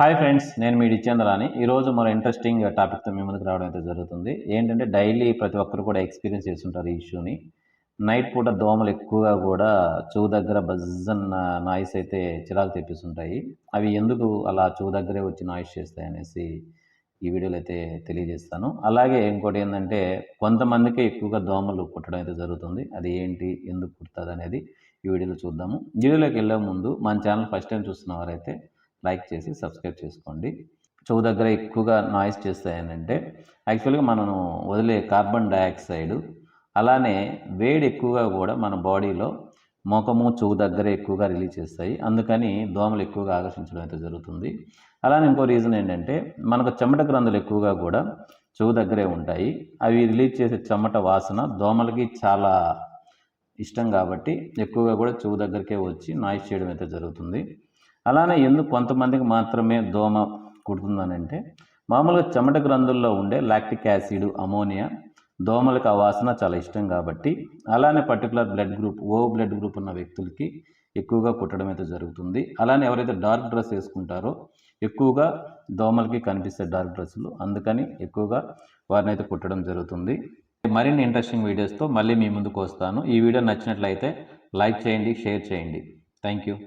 Hi friends, నేను మీ డిచంద్రాని. ఈరోజు మరో ఇంట్రెస్టింగ్ టాపిక్తో మీ ముందుకు రావడం అయితే జరుగుతుంది. ఏంటంటే డైలీ ప్రతి ఒక్కరు కూడా ఎక్స్పీరియన్స్ చేస్తుంటారు ఈ ఇష్యూని. నైట్ పూట దోమలు ఎక్కువగా కూడా చెవు దగ్గర బజ్జన్న నాయిస్ అయితే చిరాకు తెప్పిస్తుంటాయి. అవి ఎందుకు అలా చెవు దగ్గరే వచ్చి నాయిస్ చేస్తాయి అనేసి ఈ వీడియోలో అయితే తెలియజేస్తాను. అలాగే ఇంకోటి ఏంటంటే కొంతమందికి ఎక్కువగా దోమలు కుట్టడం అయితే జరుగుతుంది. అది ఏంటి, ఎందుకు కుడుతుంది అనేది ఈ వీడియోలో చూద్దాము. వీడియోలోకి వెళ్ళే ముందు మన ఛానల్ ఫస్ట్ టైం చూస్తున్న వారైతే లైక్ చేసి సబ్స్క్రైబ్ చేసుకోండి. చెవు దగ్గర ఎక్కువగా నాయిస్ చేస్తాయనంటే యాక్చువల్గా మనం వదిలే కార్బన్ డయాక్సైడ్, అలానే వేడి ఎక్కువగా కూడా మన బాడీలో ముఖము చెవు దగ్గర ఎక్కువగా రిలీజ్ చేస్తాయి. అందుకని దోమలు ఎక్కువగా ఆకర్షించడం అయితే జరుగుతుంది. అలానే ఇంకో రీజన్ ఏంటంటే మనకు చెమట గ్రంథులు ఎక్కువగా కూడా చెవు దగ్గరే ఉంటాయి. అవి రిలీజ్ చేసే చెమట వాసన దోమలకి చాలా ఇష్టం కాబట్టి ఎక్కువగా కూడా చెవు దగ్గరికే వచ్చి నాయిస్ చేయడం అయితే జరుగుతుంది. అలానే ఎందుకు కొంతమందికి మాత్రమే దోమ కుడుతుందనంటే మామూలుగా చెమట గ్రంథుల్లో ఉండే లాక్టిక్ యాసిడ్, అమోనియా దోమలకు ఆ వాసన చాలా ఇష్టం కాబట్టి, అలానే పర్టికులర్ బ్లడ్ గ్రూప్, ఓ బ్లడ్ గ్రూప్ ఉన్న వ్యక్తులకి ఎక్కువగా కుట్టడం అయితే జరుగుతుంది. అలానే ఎవరైతే డార్క్ డ్రెస్ వేసుకుంటారో ఎక్కువగా దోమలకి కనిపిస్తాయి డార్క్ డ్రెస్సులు, అందుకని ఎక్కువగా వారిని అయితే కుట్టడం జరుగుతుంది. మరిన్ని ఇంట్రెస్టింగ్ వీడియోస్తో మళ్ళీ మీ ముందుకు వస్తాను. ఈ వీడియో నచ్చినట్లయితే లైక్ చేయండి, షేర్ చేయండి. Thank you.